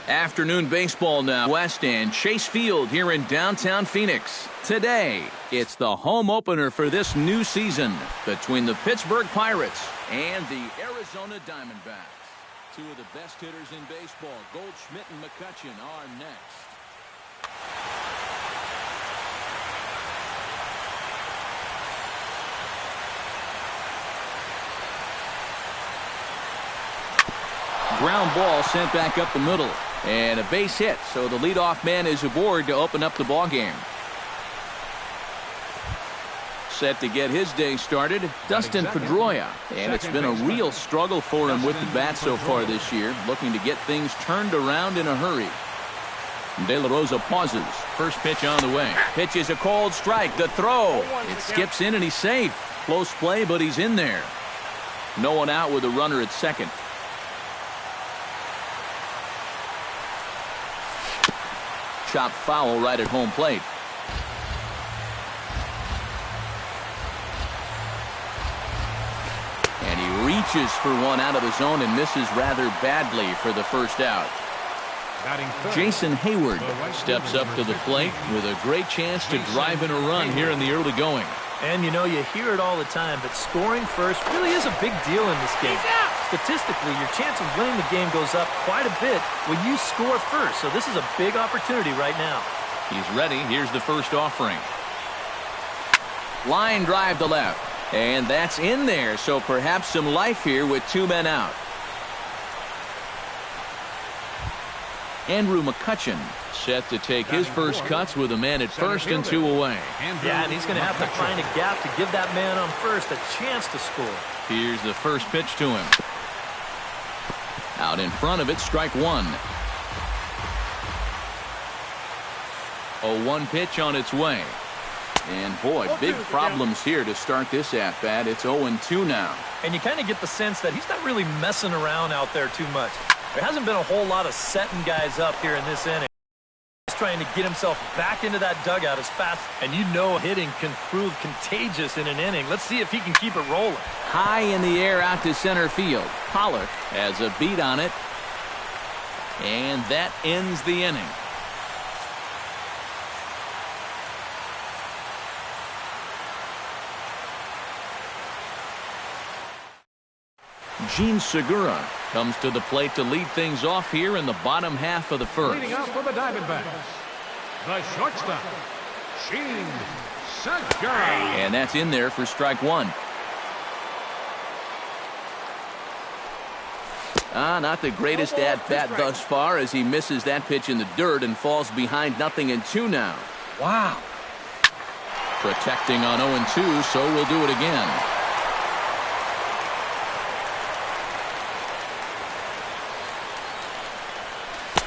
Afternoon baseball now. West and Chase Field here in downtown Phoenix. Today, it's the home opener for this new season between the Pittsburgh Pirates and the Arizona Diamondbacks. Two of the best hitters in baseball, Goldschmidt and McCutchen, are next. Ground ball sent back up the middle. And a base hit, so the leadoff man is aboard to open up the ballgame. Set to get his day started, Dustin Pedroia. And it's been a real struggle for him with the bat so far this year, looking to get things turned around in a hurry. De La Rosa pauses. First pitch on the way. Pitch is a cold strike. The throw. It skips in and he's safe. Close play, but he's in there. No one out with a runner at second. Chop foul right at home plate. And he reaches for one out of the zone and misses rather badly for the first out. Jason Hayward steps up to the plate with a great chance to drive in a run here in the early going. And you know, you hear it all the time, but scoring first really is a big deal in this game. Statistically, your chance of winning the game goes up quite a bit when you score first. So this is a big opportunity right now. He's ready. Here's the first offering. Line drive to left. And that's in there. So perhaps some life here with two men out. Andrew McCutchen set to take his first cuts with a man at first and two away. Yeah, and he's going to have to find a gap to give that man on first a chance to score. Here's the first pitch to him. Out in front of it, strike one. 0-1 pitch on its way. And boy, big problems here to start this at-bat. It's 0-2 now. And you kind of get the sense that he's not really messing around out there too much. There hasn't been a whole lot of setting guys up here in this inning. He's trying to get himself back into that dugout as fast. And you know hitting can prove contagious in an inning. Let's see if he can keep it rolling. High in the air out to center field. Pollock has a beat on it. And that ends the inning. Gene Segura comes to the plate to lead things off here in the bottom half of the first. Leading up for the Diamondbacks, the shortstop, Gene Segura. And that's in there for strike one. Not the greatest at-bat thus far as he misses that pitch in the dirt and falls behind 0-2 now. Wow. Protecting on 0-2, so we'll do it again.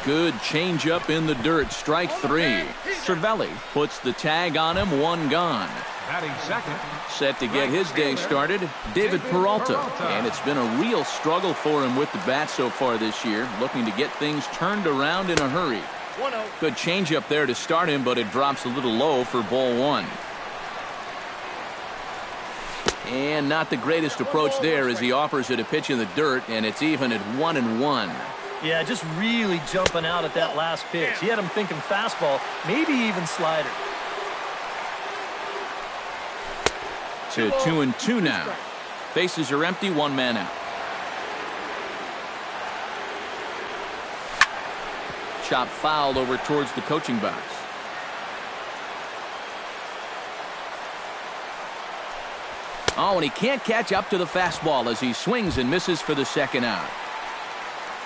Good changeup in the dirt. Strike three. Cervelli puts the tag on him. One gone. Batting second. Set to get his day started, David Peralta. And it's been a real struggle for him with the bat so far this year. Looking to get things turned around in a hurry. Good changeup there to start him, but it drops a little low for ball one. And not the greatest approach there as he offers it a pitch in the dirt, and it's even at 1-1. Yeah, just really jumping out at that last pitch. He had him thinking fastball, maybe even slider. To 2-2 now. Bases are empty, one man out. Chop fouled over towards the coaching box. Oh, and he can't catch up to the fastball as he swings and misses for the second out.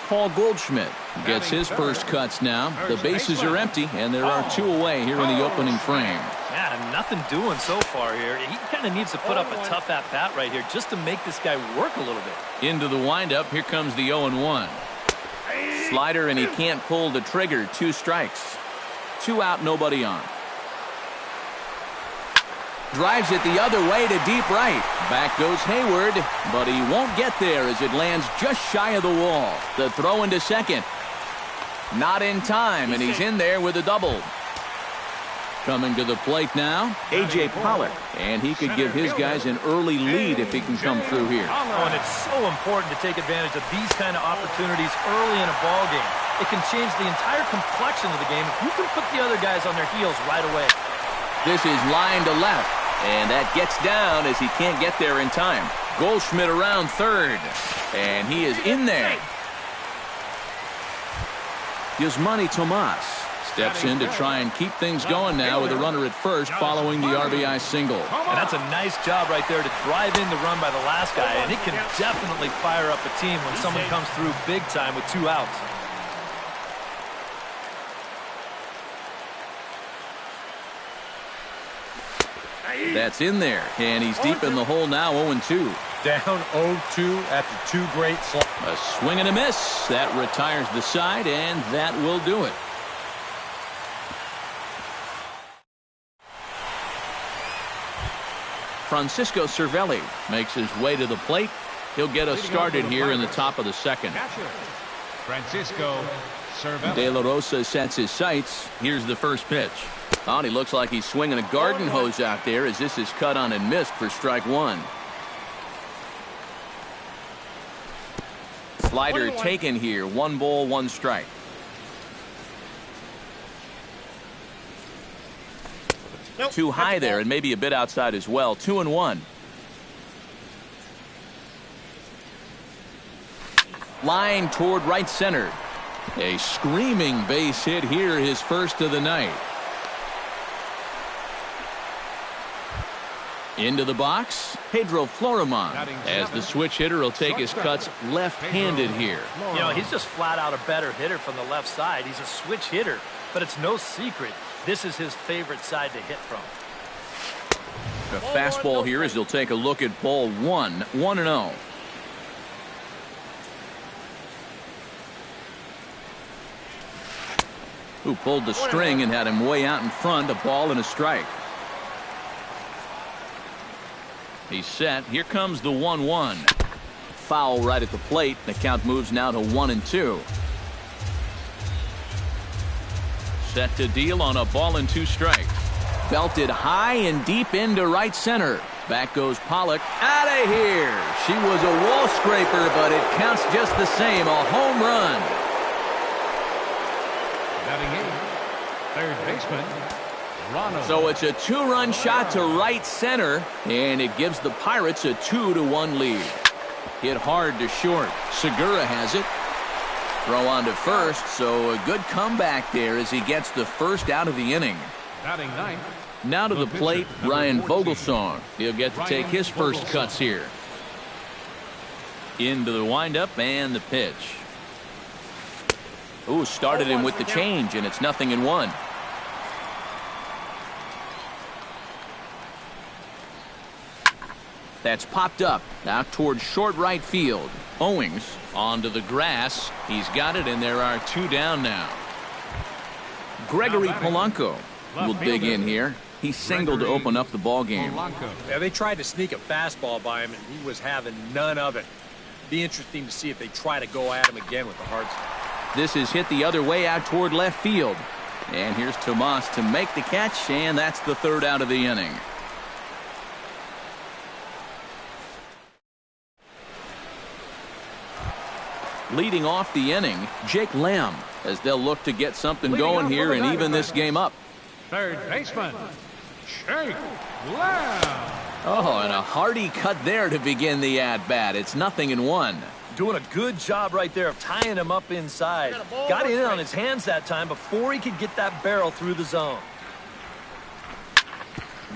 Paul Goldschmidt gets his first cuts now. The bases are empty, and there are two away here in the opening frame. Yeah, nothing doing so far here. He kind of needs to put up a tough at-bat right here just to make this guy work a little bit. Into the windup, here comes the 0-1. Slider, and he can't pull the trigger. Two strikes. Two out, nobody on. Drives it the other way to deep right. Back goes Hayward, but he won't get there as it lands just shy of the wall. The throw into second. Not in time, and he's in there with a double. Coming to the plate now, A.J. Pollock. And he could give his guys an early lead if he can come through here. Oh, and it's so important to take advantage of these kind of opportunities early in a ball game. it can change the entire complexion of the game if you can put the other guys on their heels right away. This is line to left, and that gets down as he can't get there in time. Goldschmidt around third, and he is in there. Yasmani Tomas steps in to try and keep things going now with a runner at first following the RBI single. And that's a nice job right there to drive in the run by the last guy, and it can definitely fire up a team when someone comes through big time with 2 outs. That's in there, and he's deep in the hole now, 0-2. Down 0-2 after 2 great slugs. A swing and a miss. That retires the side, and that will do it. Francisco Cervelli makes his way to the plate. He'll get us started here in the top of the second. Francisco Cervelli. De La Rosa sets his sights. Here's the first pitch. Oh, and he looks like he's swinging a garden hose out there as this is cut on and missed for strike 1. Slider taken here. 1 ball, 1 strike. Too high there and maybe a bit outside as well. 2-1. Line toward right center. A screaming base hit here, his first of the night. Into the box, Pedro Florimon, as the switch hitter will take his cuts left-handed here. You know, he's just flat out a better hitter from the left side. He's a switch hitter, but it's no secret this is his favorite side to hit from. The fastball here as he'll take a look at ball 1, 1-0. Who pulled the string and had him way out in front, a ball and a strike. He's set. Here comes the 1-1. Foul right at the plate. The count moves now to 1-2. Set to deal on a ball and 2 strikes. Belted high and deep into right center. Back goes Pollock. Out of here. She was a wall scraper, but it counts just the same. A home run. Batting 8th, third baseman. So it's a 2-run shot to right center, and it gives the Pirates a 2-1 lead. Hit hard to short. Segura has it. Throw on to first, so a good comeback there as he gets the first out of the inning. Batting 9th. Now to the plate, Ryan Vogelsong. He'll get to take his first cuts here. Into the windup and the pitch. Ooh, started him with the change, and it's 0-1. That's popped up out towards short right field. Owings onto the grass. He's got it, and there are 2 down now. Gregory Polanco will dig in here. He singled to open up the ball game. Yeah, they tried to sneak a fastball by him, and he was having none of it. Be interesting to see if they try to go at him again with the hard side. This is hit the other way out toward left field. And here's Tomas to make the catch, and that's the 3rd out of the inning. Leading off the inning, Jake Lamb, as they'll look to get something going here and even this game up. Third baseman, Jake Lamb. Oh, and a hearty cut there to begin the at-bat. It's 0-1. Doing a good job right there of tying him up inside. Got in on his hands that time before he could get that barrel through the zone.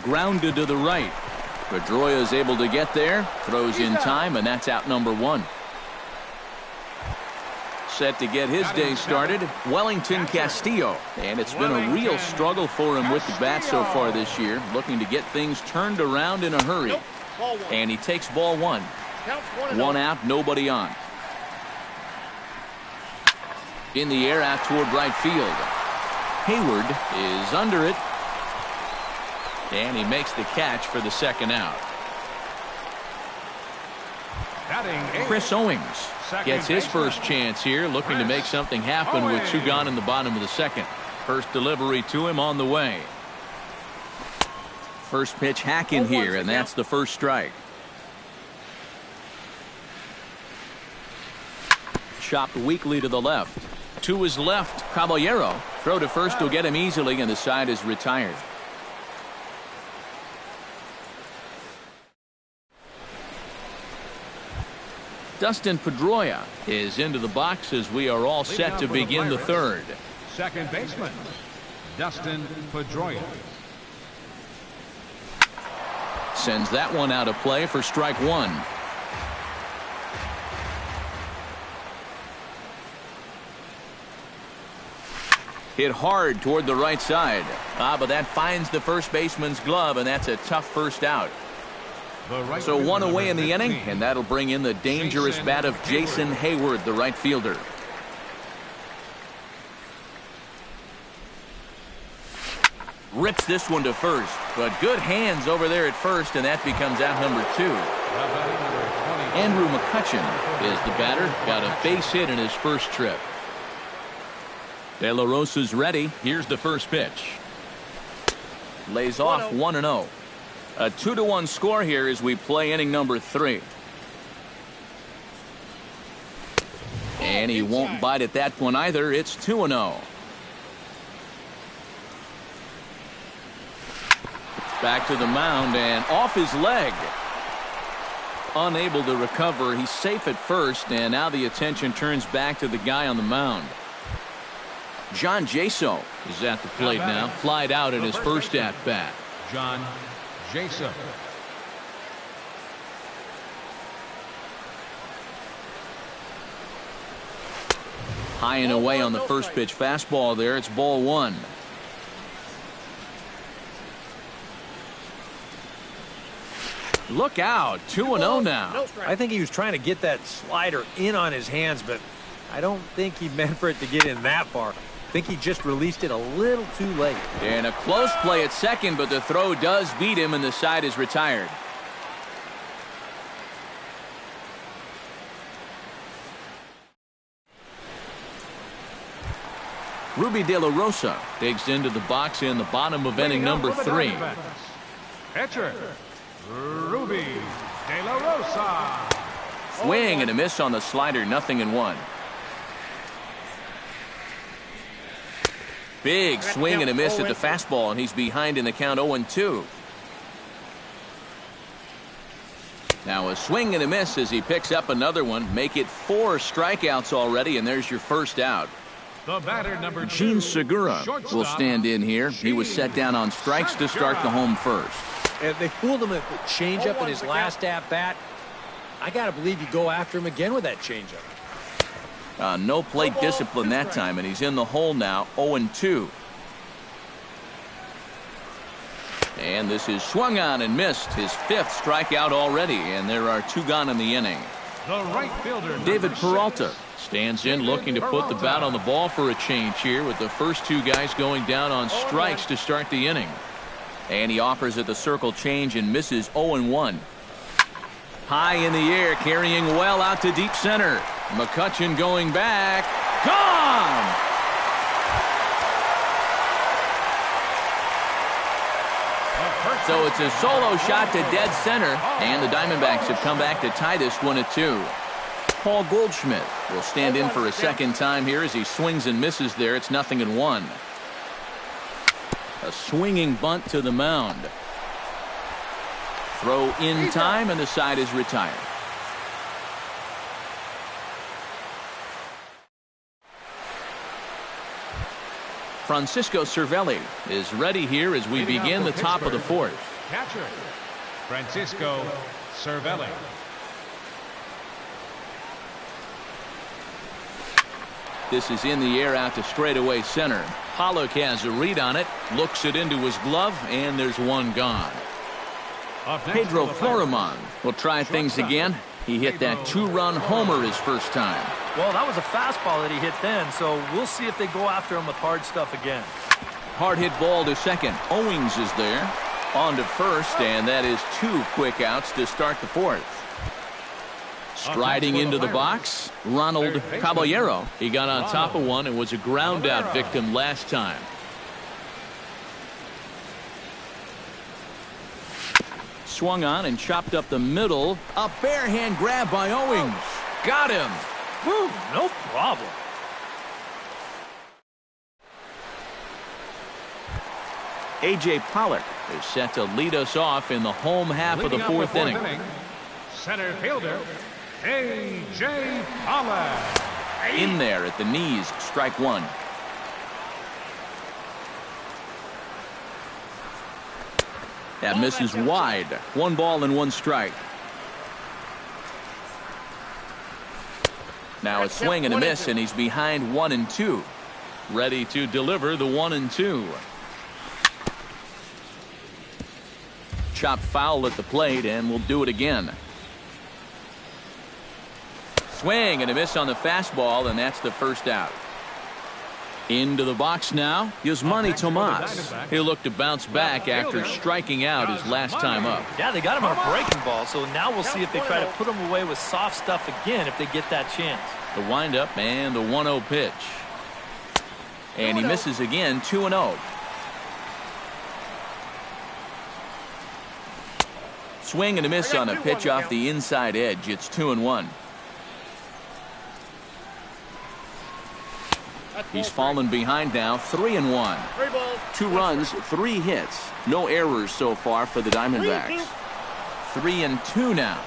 Grounded to the right. Pedroia is able to get there, throws in time, and that's out number 1. Set to get his day started, Wellington Castillo. And it's been a real struggle for him with the bat so far this year, looking to get things turned around in a hurry. And he takes ball 1. 1 out, nobody on. In the air out toward right field. Hayward is under it. And he makes the catch for the 2nd out. Chris Owings gets his first chance here, looking to make something happen with 2 gone in the bottom of the 2nd. First delivery to him on the way. First pitch hack in here, and that's the first strike. Chopped weakly to the left. to his left. Caballero. Throw to first will get him easily, and the side is retired. Dustin Pedroia is into the box as we are all set to begin the third. Second baseman, Dustin Pedroia. Sends that one out of play for strike one. Hit hard toward the right side. But that finds the first baseman's glove, and that's a tough first out. So one away in the inning, and that'll bring in the dangerous bat of Jason Hayward, the right fielder. Rips this one to first, but good hands over there at first, and that becomes out number 2. Andrew McCutchen is the batter. Got a base hit in his first trip. De La Rosa's ready. Here's the first pitch. Lays off 1-0. A 2-1 score here as we play inning number 3. And he won't bite at that one either. It's 2-0. Back to the mound and off his leg. Unable to recover. He's safe at first, and now the attention turns back to the guy on the mound. John Jaso is at the plate now. Flied out in his first at-bat. John Jaso. High and away on the first pitch fastball there. It's ball 1. Look out. 2-0 now. I think he was trying to get that slider in on his hands, but I don't think he meant for it to get in that far. I think he just released it a little too late. And a close play at second, but the throw does beat him, and the side is retired. Ruby De La Rosa digs into the box in the bottom of inning number 3. Pitcher, Ruby De La Rosa. Swing and a miss on the slider, 0-1. Big swing and a miss at the fastball, and he's behind in the count 0-2. Now a swing and a miss as he picks up another one. Make it 4 strikeouts already, and there's your first out. The batter, number 2, Gene Segura will stand in here. He was set down on strikes to start the home first. And they fooled him with the changeup in his last at-bat. I got to believe you go after him again with that changeup. No plate discipline that time, and he's in the hole now, 0-2. And this is swung on and missed, his 5th strikeout already, and there are 2 gone in the inning. The right fielder, David Peralta stands in looking to put the bat on the ball for a change here, with the first 2 guys going down on strikes to start the inning. And he offers at the circle change and misses 0-1. High in the air, carrying well out to deep center. McCutchen going back. Gone! So it's a solo shot to dead center, and the Diamondbacks have come back to tie this one at 2. Paul Goldschmidt will stand in for a second time here as he swings and misses there. It's 0-1. A swinging bunt to the mound. Throw in time, and the side is retired. Francisco Cervelli is ready here as we begin the top of the 4th. Catcher, Francisco Cervelli. This is in the air out to straightaway center. Pollock has a read on it, looks it into his glove, and there's 1 gone. Pedro Florimon will try things again. He hit that 2-run homer his first time. Well, that was a fastball that he hit then, so we'll see if they go after him with hard stuff again. Hard hit ball to second. Owings is there. On to first, and that is 2 quick outs to start the 4th. Striding into the box, Ronald Caballero. He got on top of one and was a ground out victim last time. Swung on and chopped up the middle. A barehand grab by Owings. Got him. Woo, no problem. A.J. Pollock is set to lead us off in the home half of the fourth inning. Center fielder, A.J. Pollock. In there at the knees, strike one. That misses wide. 1 ball and 1 strike. Now a swing and a miss, and he's behind 1-2. Ready to deliver the 1-2. Chop foul at the plate, and we'll do it again. Swing and a miss on the fastball, and that's the first out. Into the box now, Yasmani Tomas. He'll look to bounce back after striking out his last time up. Yeah, they got him on a breaking ball, so now we'll see if they try to put him away with soft stuff again if they get that chance. The windup and the 1-0 pitch. And he misses again, 2-0. Swing and a miss on a pitch off the inside edge. It's 2-1. He's fallen behind now, 3-1. 2 runs, 3 hits. No errors so far for the Diamondbacks. 3-2 now.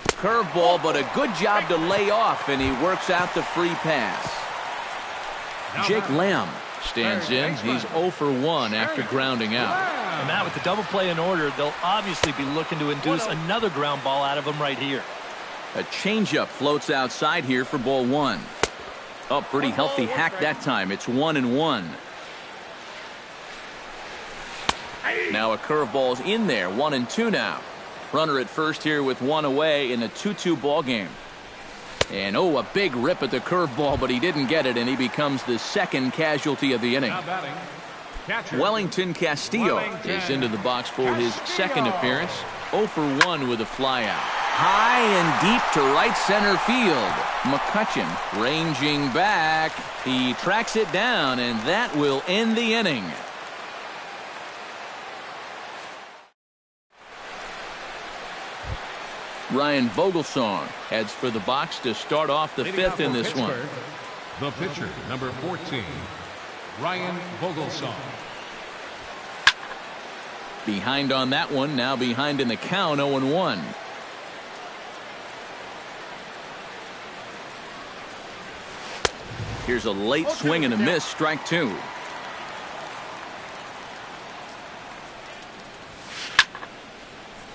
Curveball, but a good job to lay off, and he works out the free pass. Jake Lamb stands in. He's 0 for 1 after grounding out. And Matt, with the double play in order, they'll obviously be looking to induce another ground ball out of him right here. A changeup floats outside here for ball 1. Oh, pretty healthy hack that time. It's 1-1. Now a curveball's in there. 1-2 now. Runner at first here with 1 away in a 2-2 ball game. And oh, a big rip at the curveball, but he didn't get it, and he becomes the second casualty of the inning. Wellington Castillo is into the box for his second appearance. 0 for 1 with a flyout. High and deep to right center field. McCutchen ranging back. He tracks it down, and that will end the inning. Ryan Vogelsong heads for the box to start off the 5th in this one. The pitcher, number 14, Ryan Vogelsong. Behind on that one, now behind in the count, 0-1. Here's a late swing and a miss, strike 2.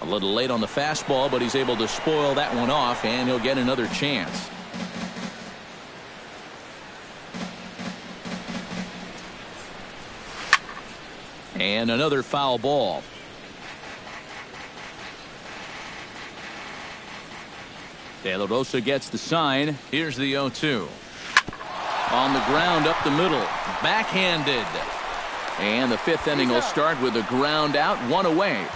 A little late on the fastball, but he's able to spoil that one off, and he'll get another chance. And another foul ball. De La Rosa gets the sign. Here's the 0-2. On the ground up the middle. Backhanded. And the 5th inning will start with a ground out, 1 away.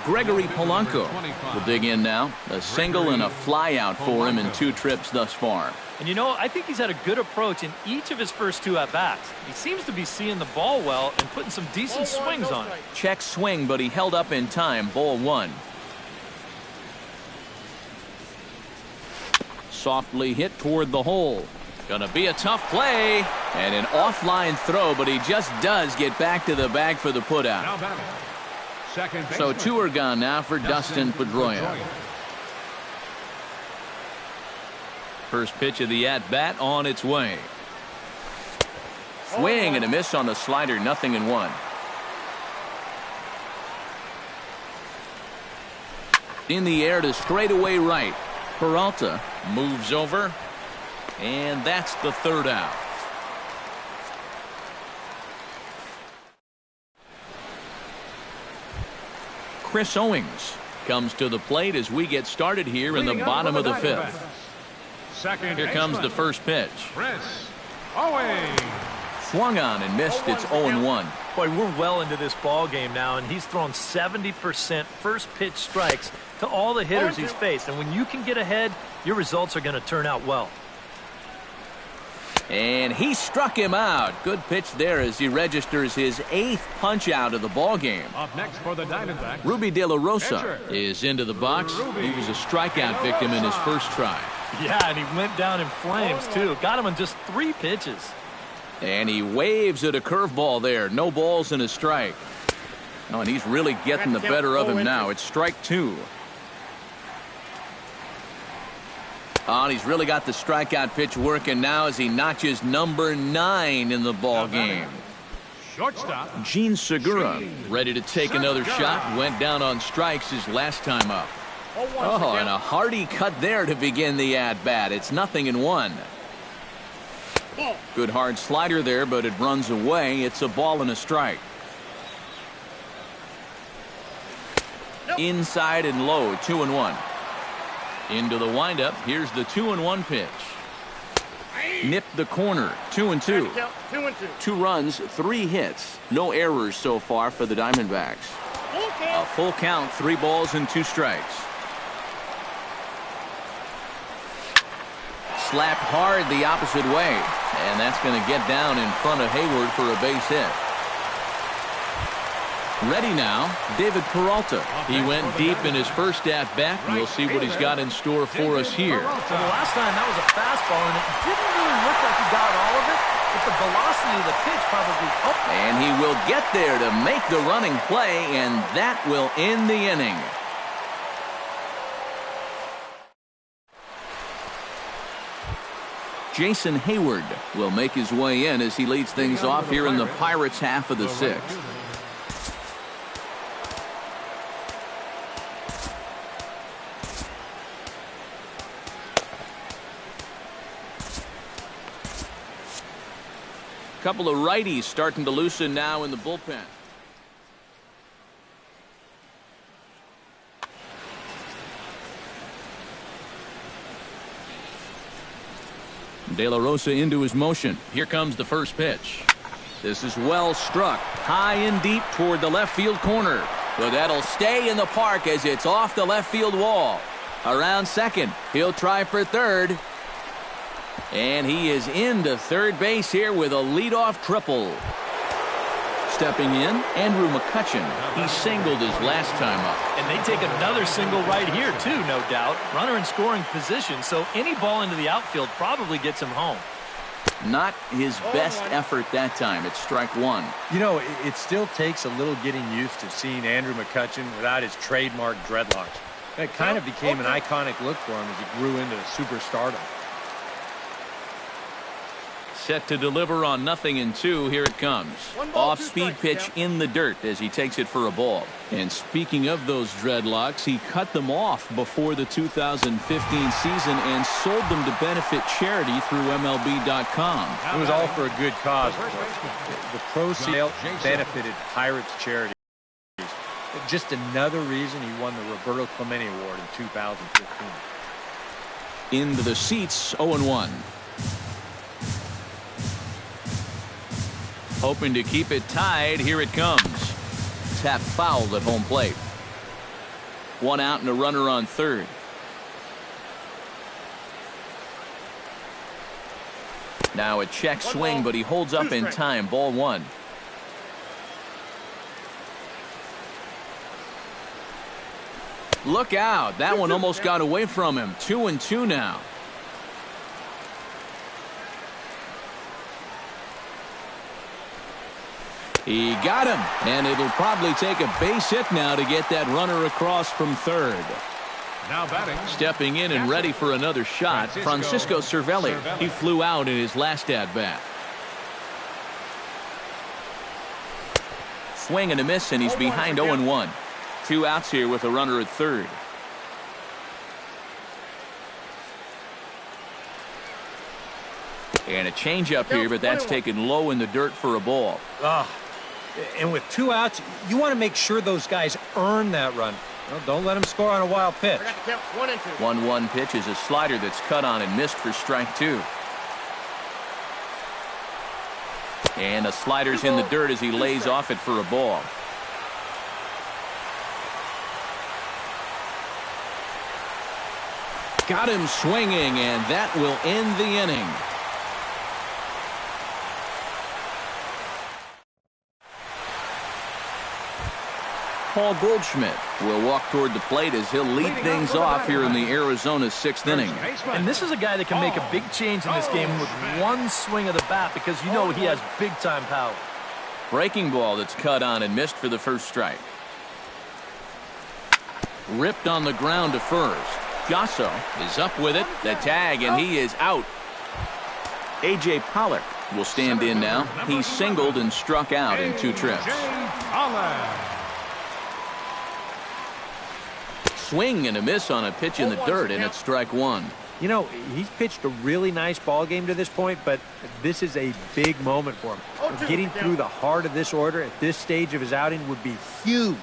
Gregory Polanco will dig in now. A single and a fly out for him in 2 trips thus far. And you know, I think he's had a good approach in each of his first 2 at-bats. He seems to be seeing the ball well and putting some decent swings on it. Check swing, but he held up in time. Ball 1. Softly hit toward the hole. Gonna be a tough play. And an offline throw, but he just does get back to the bag for the putout. So 2 are gone now for Dustin Pedroia. First pitch of the at-bat on its way. Swing and a miss on the slider, 0-1. In the air to straightaway right. Peralta moves over, and that's the 3rd out. Chris Owings comes to the plate as we get started here in the bottom of the 5th. Here comes the first pitch. Chris Owings. Swung on and missed. It's 0-1. Boy, we're well into this ball game now, and he's thrown 70% first pitch strikes to all the hitters he's faced. And when you can get ahead, your results are going to turn out well. And he struck him out. Good pitch there as he registers his 8th punch out of the ball game. Up next for the Diamondbacks, Ruby De La Rosa is into the box. He was a strikeout victim in his first try. Yeah, and he went down in flames, too. Got him in just 3 pitches. And he waves at a curveball there. No balls and a strike. Oh, and he's really getting the better of him now. It's strike 2. Oh, and he's really got the strikeout pitch working now as he notches number 9 in the ball game. Shortstop. Gene Segura ready to take another shot. Went down on strikes his last time up. Oh, and a hearty cut there to begin the at-bat. It's 0-1. Good hard slider there, but it runs away. It's a ball and a strike. Inside and low, 2-1. Into the windup. Here's the 2-1 pitch. Nipped the corner, 2-2. 2 runs, 3 hits. No errors so far for the Diamondbacks. A full count, 3 balls and 2 strikes. Slapped hard the opposite way, and that's going to get down in front of Hayward for a base hit. Ready now, David Peralta. He went deep in his first at-bat, and we'll see what he's got in store for us here. So the last time that was a fastball, and it didn't really look like he got all of it, but the velocity of the pitch probably helped. And he will get there to make the running play, and that will end the inning. Jason Hayward will make his way in as he leads things off here in the Pirates' half of the 6th. Couple of righties starting to loosen now in the bullpen. De La Rosa into his motion. Here comes the first pitch. This is well struck. High and deep toward the left field corner. But that'll stay in the park as it's off the left field wall. Around second. He'll try for third. And he is into third base here with a leadoff triple. Stepping in, Andrew McCutchen. He singled his last time up. And they take another single right here, too, no doubt. Runner in scoring position, so any ball into the outfield probably gets him home. Not his best effort that time. It's strike 1. You know, it still takes a little getting used to seeing Andrew McCutchen without his trademark dreadlocks. It kind of became an iconic look for him as he grew into superstardom. Set to deliver on 0-2. Here it comes. Off-speed pitch in the dirt as he takes it for a ball. And speaking of those dreadlocks, he cut them off before the 2015 season and sold them to benefit charity through MLB.com. It was all for a good cause. The proceeds benefited Pirates charities. Just another reason he won the Roberto Clemente Award in 2015. Into the seats, 0-1. Hoping to keep it tied. Here it comes. Tap fouled at home plate. 1 out and a runner on third. Now a check swing, but he holds up in time. Ball 1. Look out. That one almost got away from him. 2-2 now. He got him, and it'll probably take a base hit now to get that runner across from third. Now batting. Stepping in and ready for another shot, Francisco Cervelli. He flew out in his last at-bat. Swing and a miss, and he's behind 0-1. 2 outs here with a runner at third. And a changeup here, but that's taken low in the dirt for a ball. And with 2 outs, you want to make sure those guys earn that run. Well, don't let them score on a wild pitch. 1-1 pitch is a slider that's cut on and missed for strike 2. And a slider's in the dirt as he lays off it for a ball. Got him swinging, and that will end the inning. Paul Goldschmidt will walk toward the plate as he'll lead things off here in the Arizona's 6th inning. And this is a guy that can make a big change in this game with one swing of the bat because you know he has big-time power. Breaking ball that's cut on and missed for the first strike. Ripped on the ground to first. Gasso is up with it. The tag, and he is out. A.J. Pollock will stand in now. He singled and struck out in 2 trips. Swing and a miss on a pitch in the dirt, and it's strike 1. You know, he's pitched a really nice ball game to this point, but this is a big moment for him. Getting through the heart of this order at this stage of his outing would be huge.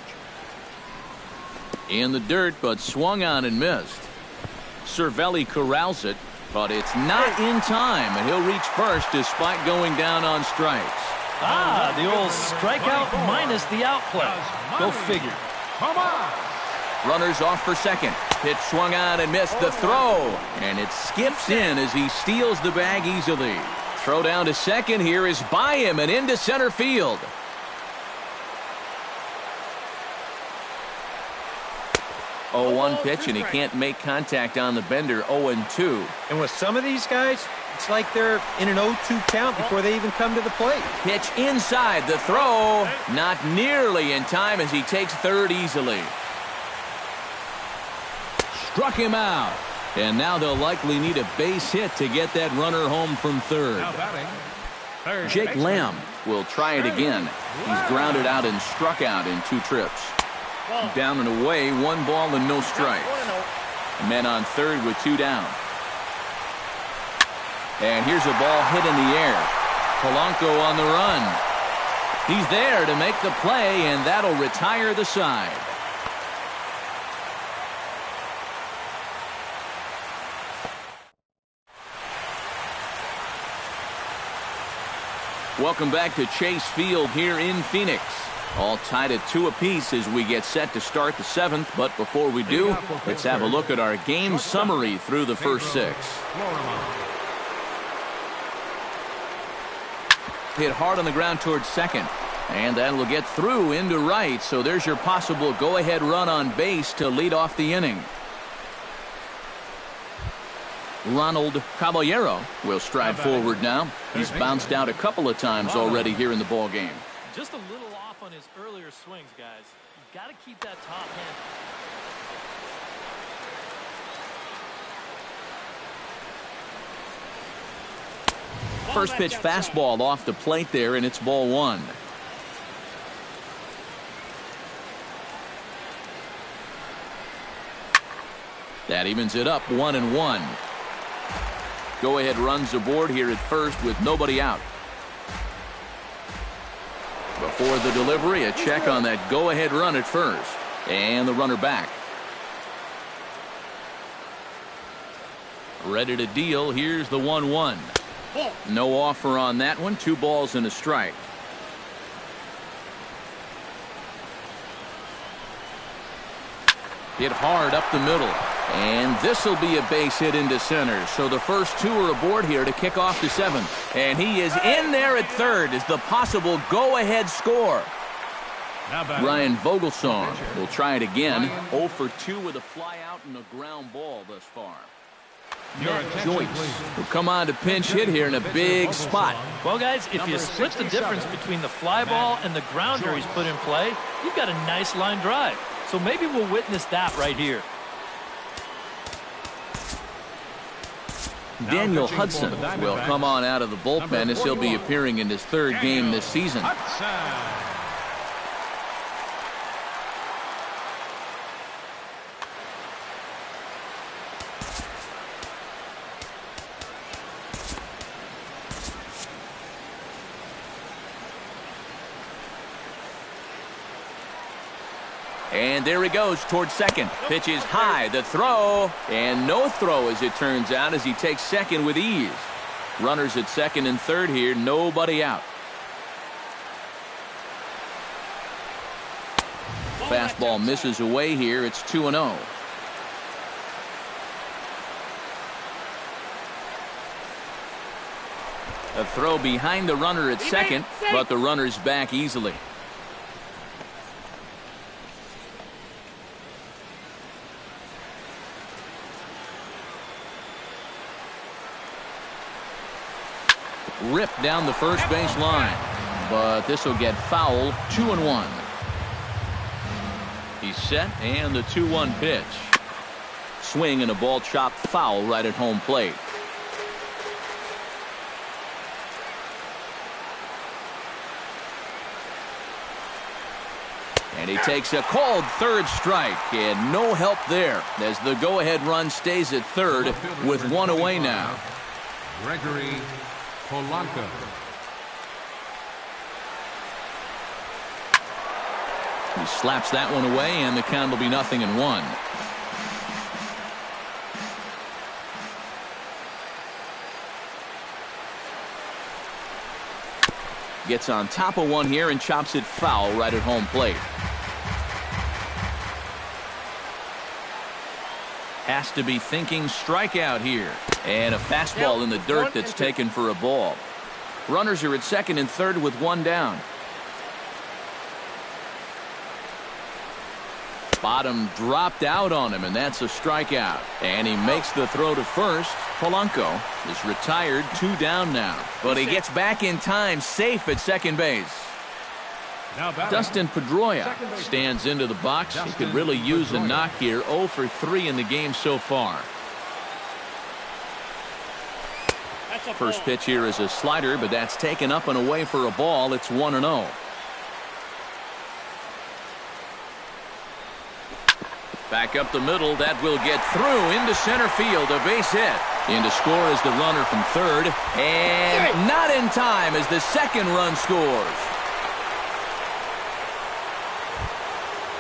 In the dirt, but swung on and missed. Cervelli corrals it, but it's not in time, and he'll reach first despite going down on strikes. The old strikeout minus the outplay. Go figure. Come on. Runners off for second. Pitch swung on and missed the throw, and it skips in as he steals the bag easily. Throw down to second here is by him and into center field. Oh, 1 pitch, and he can't make contact on the bender. 0-2. And with some of these guys, it's like they're in an 0-2 count before they even come to the plate. Pitch inside, the throw not nearly in time as he takes third easily. Struck him out, and now they'll likely need a base hit to get that runner home from third. Jake Lamb will try it again. He's grounded out and struck out in 2 trips. Down and away, 1 ball and no strikes. Men on third with 2 down. And here's a ball hit in the air. Polanco on the run. He's there to make the play, and that'll retire the side. Welcome back to Chase Field here in Phoenix. All tied at 2 apiece as we get set to start the 7th. But before we do, let's have a look at our game summary through the first 6. Hit hard on the ground towards second. And that'll get through into right. So there's your possible go-ahead run on base to lead off the inning. Ronald Caballero will stride forward now. He's bounced out a couple of times already here in the ball game. Just a little off on his earlier swings, guys. You've got to keep that top hand. First pitch fastball off the plate there, and it's ball 1. That evens it up 1-1. Go-ahead runs aboard here at first with nobody out. Before the delivery, a check on that go-ahead run at first. And the runner back. Ready to deal. Here's the 1-1. No offer on that one. 2 balls and a strike. Hit hard up the middle. And this will be a base hit into center. So the first 2 are aboard here to kick off the 7th. And he is in there at third as the possible go-ahead score. Ryan Vogelsong will try it again. 0 for 2 with a fly out and a ground ball thus far. Joyce will come on to pinch hit here in a big spot. Well, guys, if you split the difference between the fly ball and the grounder he's put in play, you've got a nice line drive. So maybe we'll witness that right here. Daniel Hudson will come on out of the bullpen as he'll be appearing in his 3rd game this season. And there he goes towards second. Pitch is high. The throw. And no throw as it turns out as he takes second with ease. Runners at second and third here. Nobody out. Fastball misses away here. It's 2-0. A throw behind the runner at second, but the runner's back easily. Ripped down the first base line. But this will get foul. 2-1. He's set, and the 2-1 pitch. Swing and a ball chopped foul right at home plate. And he takes a called third strike, and no help there as the go-ahead run stays at third with one away now. Gregory Polanco. He slaps that one away, and the count will be 0-1. Gets on top of one here and chops it foul right at home plate. Has to be thinking strikeout here. And a fastball in the dirt that's taken for a ball. Runners are at second and third with one down. Bottom dropped out on him, and that's a strikeout. And he makes the throw to first. Polanco is retired, 2 down now. But he gets back in time, safe at second base. Dustin Pedroia stands into the box. He could really use a knock here. 0 for 3 in the game so far. First pitch here is a slider, but that's taken up and away for a ball. It's 1-0. Back up the middle, that will get through into center field, a base hit. In to score is the runner from third, and not in time as the second run scores.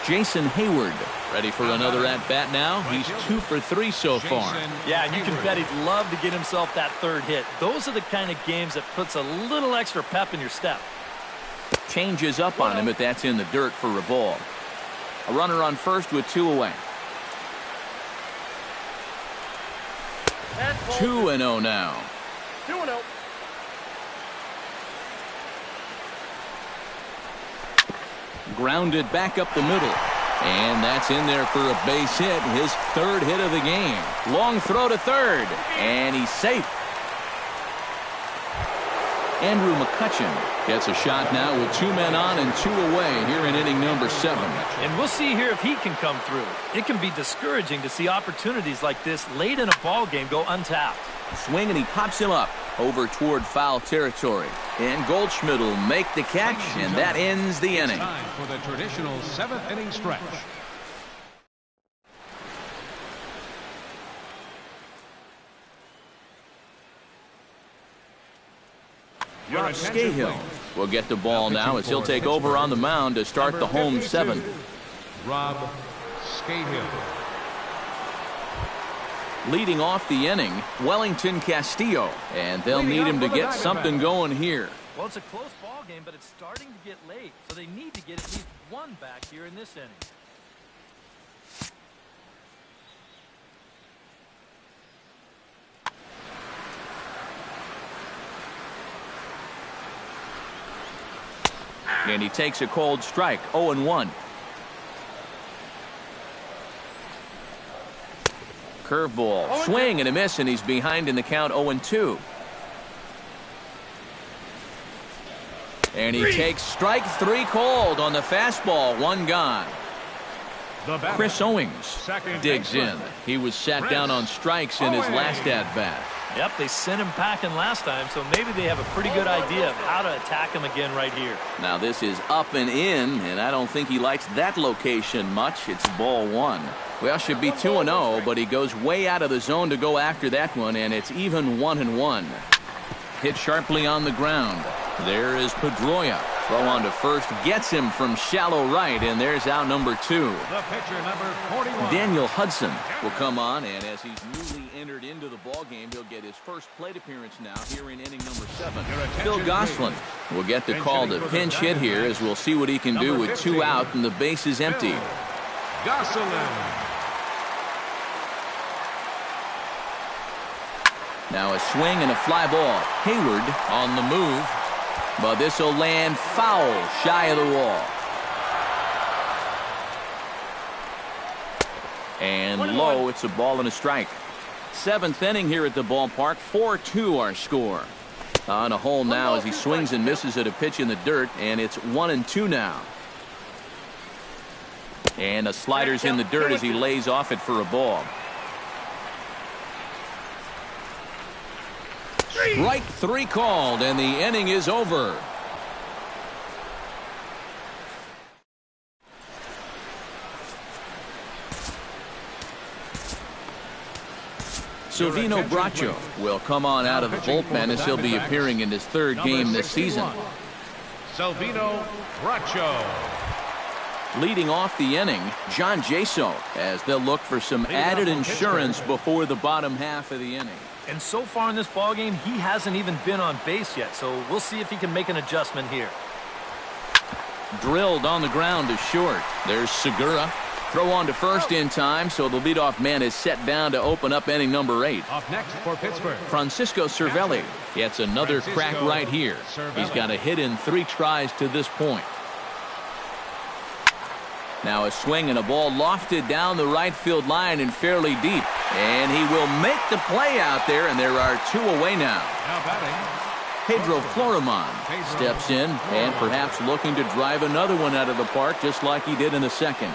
Jason Hayward ready for another at-bat now. He's 2 for 3 so far. Yeah, and you can bet he'd love to get himself that third hit. Those are the kind of games that puts a little extra pep in your step. Changes up on him, but that's in the dirt for a ball. A runner on first with 2 away. 2-0 now. 2-0. Grounded back up the middle. And that's in there for a base hit. His third hit of the game. Long throw to third. And he's safe. Andrew McCutchen gets a shot now with 2 men on and 2 away here in inning number 7. And we'll see here if he can come through. It can be discouraging to see opportunities like this late in a ball game go untapped. Swing, and he pops him up over toward foul territory. And Goldschmidt will make the catch, and that ends the inning. Time for the traditional 7th inning stretch. Rob Scahill will get the ball now as he'll take over on the mound to start the home 7th. Rob Scahill. Leading off the inning, Wellington Castillo, and they'll need him to get something going here. Well, it's a close ball game, but it's starting to get late, so they need to get at least one back here in this inning. And he takes a cold strike, 0-1. Curveball, swing and a miss, and he's behind in the count, 0-2. And he takes strike 3 cold on the fastball, 1 gone. Chris Owings digs in. He was sat down on strikes in his last at-bat. Yep, they sent him packing last time, so maybe they have a pretty good idea of how to attack him again right here. Now this is up and in, and I don't think he likes that location much. It's ball 1. Well, should be 2-0, but he goes way out of the zone to go after that one, and it's even 1-1. Hit sharply on the ground. There is Pedroia. Throw on to first gets him from shallow right, and there's out number 2. The pitcher, number 41. Daniel Hudson will come on, and as he's newly entered into the ballgame, he'll get his first plate appearance now here in inning number 7. Phil Gosselin will get the call to pinch hit here, as we'll see what he can do with 2 out and the base is empty. Gosselin. Now a swing and a fly ball. Hayward on the move, but this will land foul shy of the wall. And low, it's a ball and a strike. 7th inning here at the ballpark. 4-2 our score. On a hole now as he swings and misses at a pitch in the dirt, and it's 1-2 now. And a slider's in the dirt as he lays off it for a ball. Strike 3 called, and the inning is over. Silvino Bracho will come on out of the bullpen as he'll be appearing in his 3rd game this season. Silvino Bracho. Leading off the inning, John Jaso, as they'll look for some added insurance before the bottom half of the inning. And so far in this ballgame, he hasn't even been on base yet, so we'll see if he can make an adjustment here. Drilled on the ground to short. There's Segura. Throw on to first in time, so the leadoff man is set down to open up inning number 8. Up next for Pittsburgh, Francisco Cervelli gets another crack right here. He's got a hit in 3 tries to this point. Now a swing and a ball lofted down the right field line and fairly deep. And he will make the play out there, and there are 2 away now. Now batting, Pedro Florimon steps in and perhaps looking to drive another one out of the park just like he did in the 2nd.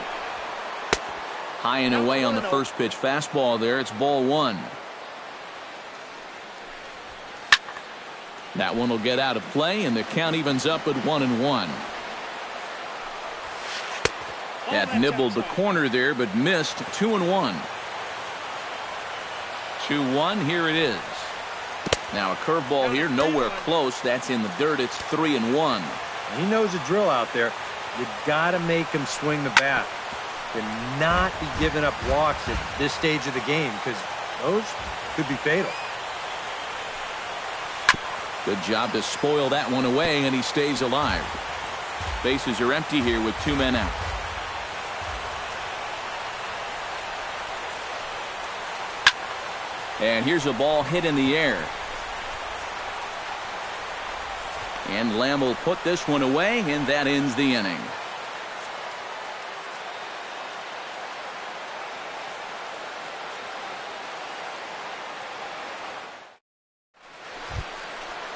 High and away on the first pitch fastball there. It's ball 1. That one will get out of play, and the count evens up at 1-1. That nibbled the corner there, but missed. 2-1. 2-1. Here it is. Now a curveball here, nowhere close. That's in the dirt. It's 3-1. He knows a drill out there. You got to make him swing the bat. To not be giving up walks at this stage of the game, because those could be fatal. Good job to spoil that one away, and he stays alive. Bases are empty here with 2 men out. And here's a ball hit in the air. And Lamb will put this one away, and that ends the inning.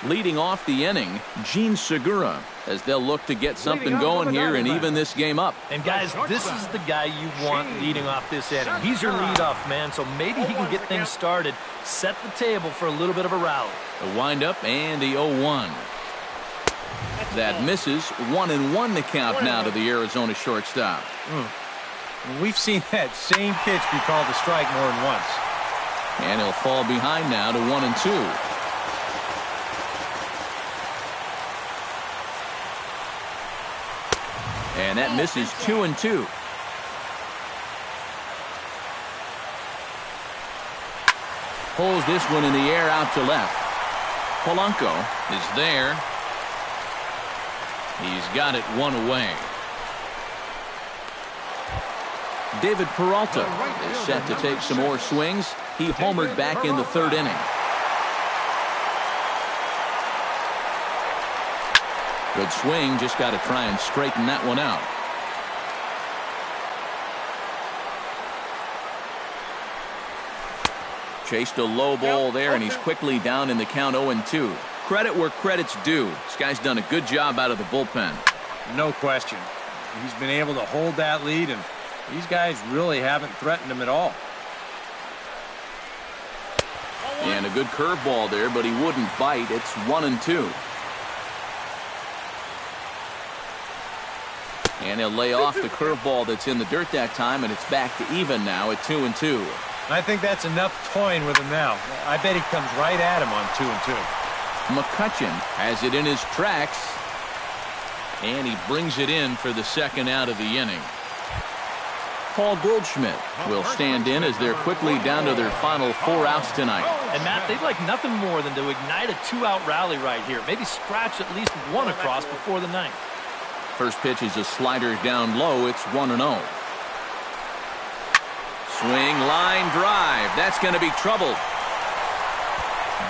Leading off the inning, Gene Segura, as they'll look to get something going here and even this game up. And guys, this is the guy you want leading off this inning. He's your leadoff man, so maybe he can get things started, set the table for a little bit of a rally. The windup and the 0-1. That misses. 1-1 the count now to the Arizona shortstop. We've seen that same pitch be called a strike more than once. And he'll fall behind now to 1-2. And that misses. 2-2. Pulls this one in the air out to left. Polanco is there. He's got it 1 away. David Peralta is set to take some more swings. He homered back in the 3rd inning. Good swing, just got to try and straighten that one out. Chased a low ball there, and he's quickly down in the count 0-2. Credit where credit's due. This guy's done a good job out of the bullpen. No question. He's been able to hold that lead, and these guys really haven't threatened him at all. And a good curveball there, but he wouldn't bite. It's 1-2. And he'll lay off the curveball that's in the dirt that time, and it's back to even now at 2-2. I think that's enough toying with him now. I bet he comes right at him on 2-2. McCutchen has it in his tracks, and he brings it in for the 2nd out of the inning. Paul Goldschmidt will stand in as they're quickly down to their final 4 outs tonight. And Matt, they'd like nothing more than to ignite a 2-out rally right here. Maybe scratch at least 1 across before the 9th. First pitch is a slider down low. It's 1-0. Swing, line drive. That's going to be trouble.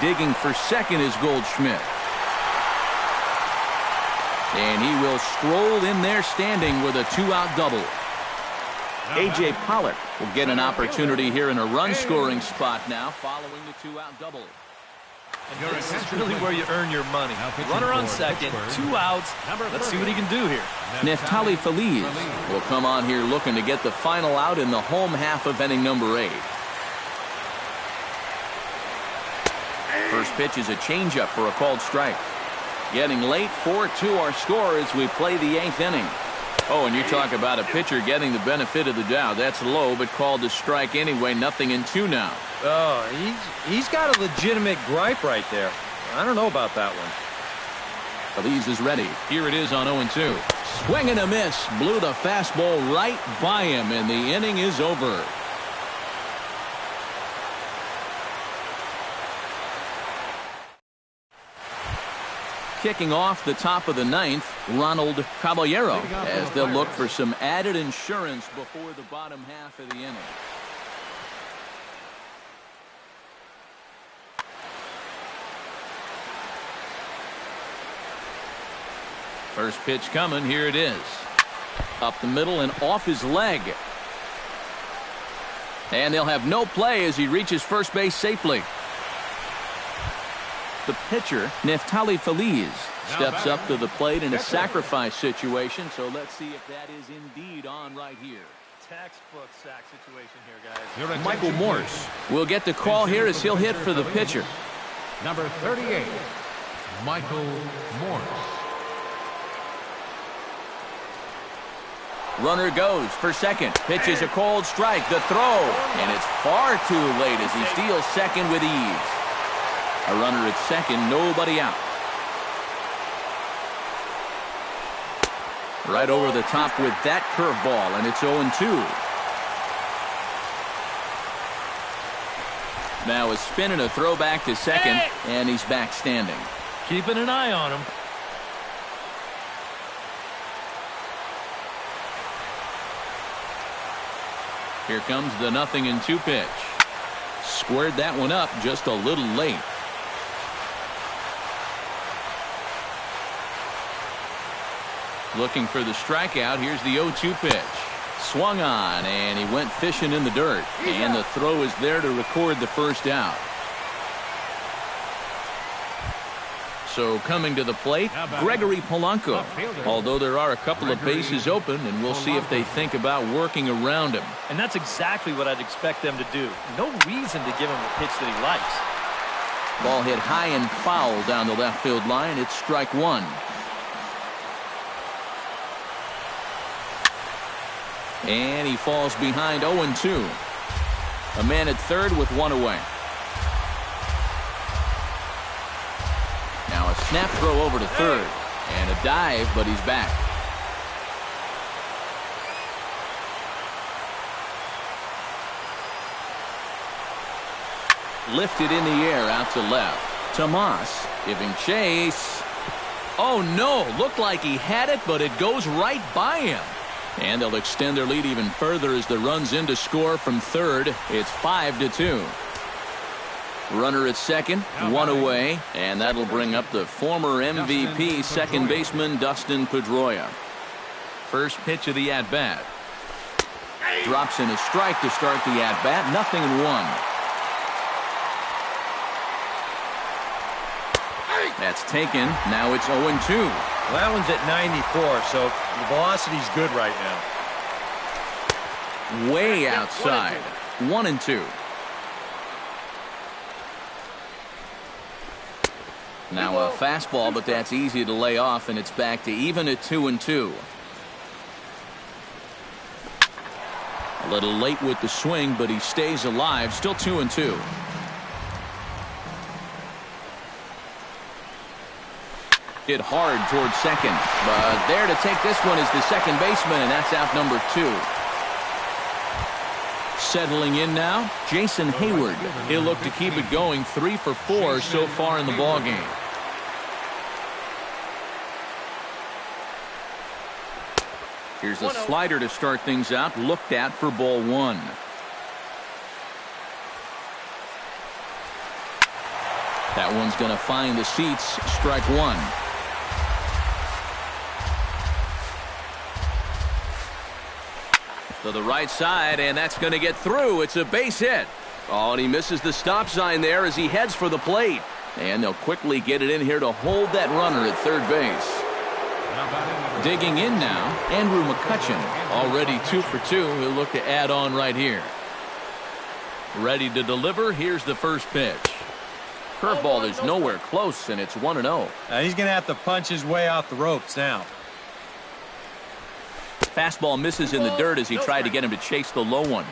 Digging for second is Goldschmidt. And he will stroll in there standing with a 2-out double. A.J. Pollock will get an opportunity here in a run-scoring spot now following the 2-out double. And this is really where you earn your money. Runner on second, 2 outs. Let's see what he can do here. Neftali Feliz will come on here looking to get the final out in the home half of inning number 8. First pitch is a changeup for a called strike. Getting late, 4-2 our score as we play the 8th inning. Oh, and you talk about a pitcher getting the benefit of the doubt. That's low, but called to strike anyway. 0-2 now. Oh, he's got a legitimate gripe right there. I don't know about that one. Feliz is ready. Here it is on 0-2. Swing and a miss. Blew the fastball right by him, and the inning is over. Kicking off the top of the 9th, Ronald Caballero, as they'll look for some added insurance before the bottom half of the inning. First pitch coming. Here it is. Up the middle and off his leg. And they'll have no play as he reaches first base safely. The pitcher, Neftali Feliz, steps up to the plate in a sacrifice situation, so let's see if that is indeed on right here. Textbook sack situation here, guys. Michael Morse will get the call here as he'll hit for the pitcher. Number 38, Michael Morse. Runner goes for second. Pitch is a cold strike. The throw, and it's far too late as he steals second with ease. A runner at second, nobody out. Right over the top with that curveball, and it's 0-2. Now a spin and a throw back to second, and he's back standing. Keeping an eye on him. Here comes the 0-2 pitch. Squared that one up just a little late. Looking for the strikeout. Here's the 0-2 pitch. Swung on, and he went fishing in the dirt. And the throw is there to record the first out. So coming to the plate, Gregory Polanco. Although there are a couple of bases open, and we'll see if they think about working around him. And that's exactly what I'd expect them to do. No reason to give him a pitch that he likes. Ball hit high and foul down the left field line. It's strike one. And he falls behind 0-2. A man at third with one away. Now a snap throw over to third. And a dive, but he's back. Lifted in the air out to left. Tomas giving chase. Oh no, looked like he had it, but it goes right by him. And they'll extend their lead even further as the run's in to score from third. It's 5-2. Runner at second, one away, and that'll bring up the former MVP second baseman Dustin Pedroia. First pitch of the at-bat. Drops in a strike to start the at-bat. 0-1. That's taken. Now it's 0-2. Well, that one's at 94, so the velocity's good right now. Way outside. 1-2. Now a fastball, but that's easy to lay off, and it's back to even at 2-2. A little late with the swing, but he stays alive. Still 2-2. Hit hard towards second, but there to take this one is the second baseman, and that's out number 2. Settling in now, Jason Hayward. He'll look to keep it going. 3 for 4 so far in the ballgame. Here's a slider to start things out, looked at for ball 1. That one's going to find the seats. Strike 1. To the right side, and that's going to get through. It's a base hit. Oh, and he misses the stop sign there as he heads for the plate. And they'll quickly get it in here to hold that runner at third base. Digging in now, Andrew McCutcheon, already 2 for 2. He'll look to add on right here. Ready to deliver. Here's the first pitch. Curveball is nowhere close, and it's 1-0. He's going to have to punch his way off the ropes now. Fastball misses in the dirt as he tried to get him to chase the low one.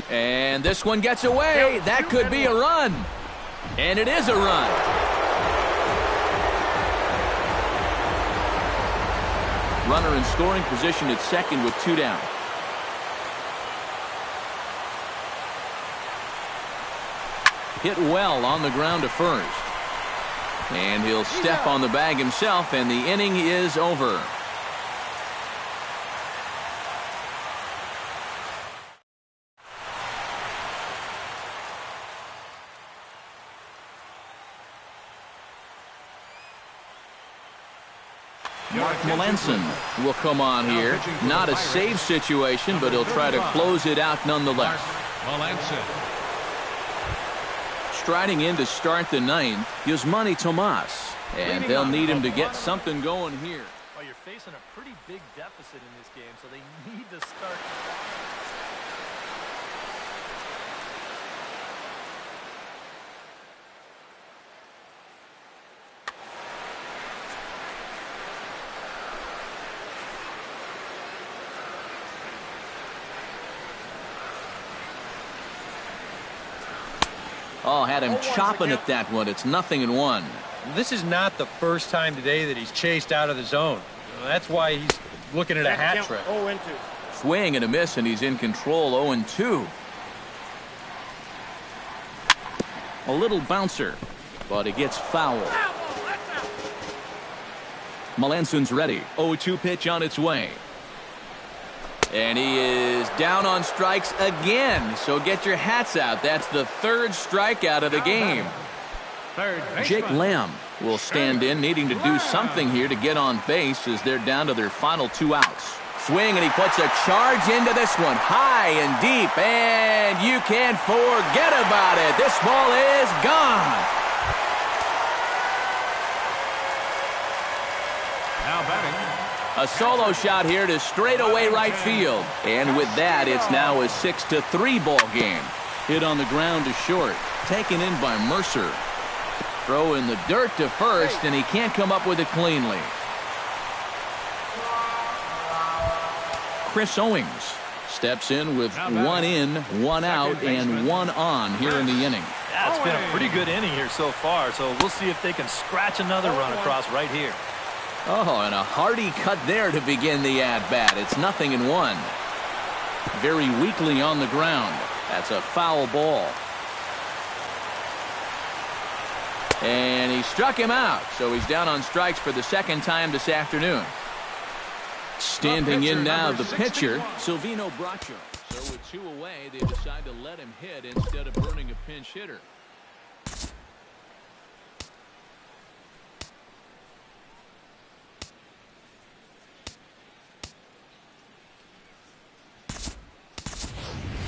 And this one gets away. That could be a run. And it is a run. Runner in scoring position at second with 2 down. Hit well on the ground to first. And he'll step on the bag himself, and the inning is over. Mark Melanson will come on here. Not a save situation, but he'll try to close it out nonetheless. Striding in to start the 9th, Yasmani Tomas. And they'll need him to get something going here. Well, you're facing a pretty big deficit in this game, so they need to start. Oh, had him chopping at that one. It's 0-1. This is not the first time today that he's chased out of the zone. That's why he's looking at a hat trick. Swing and a miss, and he's in control. 0-2. A little bouncer, but it gets foul. Melanson's ready. 0-2 pitch on its way. And he is down on strikes again. So get your hats out. That's the 3rd strikeout of the game. Jake Lamb will stand in, needing to do something here to get on base as they're down to their final 2 outs. Swing, and he puts a charge into this one. High and deep, and you can't forget about it. This ball is gone. Now batting. A solo shot here to straightaway right field. And with that, it's now a 6-3 ball game. Hit on the ground to short. Taken in by Mercer. Throw in the dirt to first, and he can't come up with it cleanly. Chris Owings steps in with 1 in, 1 out, and 1 on here in the inning. Yeah, it's been a pretty good inning here so far, so we'll see if they can scratch another run across right here. Oh, and a hearty cut there to begin the at-bat. It's 0-1. Very weakly on the ground. That's a foul ball. And he struck him out, so he's down on strikes for the 2nd time this afternoon. Standing in now, the pitcher, Silvino Bracho. So with 2 away, they decide to let him hit instead of burning a pinch hitter.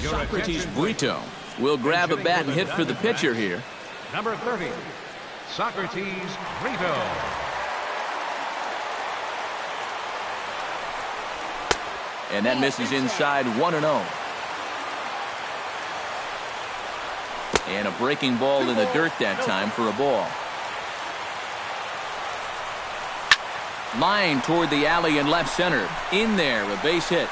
Socrates Brito will grab a bat and hit for the pitcher here. Number 30, Socrates Brito. And that misses inside 1-0. And a breaking ball in the dirt that time for a ball. Line toward the alley in left center. In there, a base hit.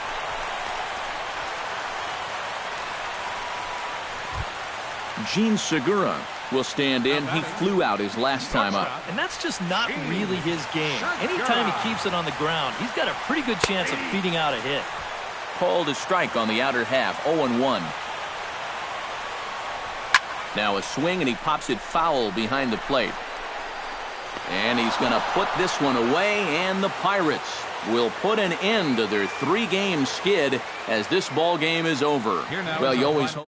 Gene Segura will stand in. He flew out his last time up. And that's just not really his game. Anytime he keeps it on the ground, he's got a pretty good chance of beating out a hit. Called a strike on the outer half. 0-1. Now a swing, and he pops it foul behind the plate. And he's going to put this one away, and the Pirates will put an end to their 3-game skid as this ball game is over. Well, you always hope.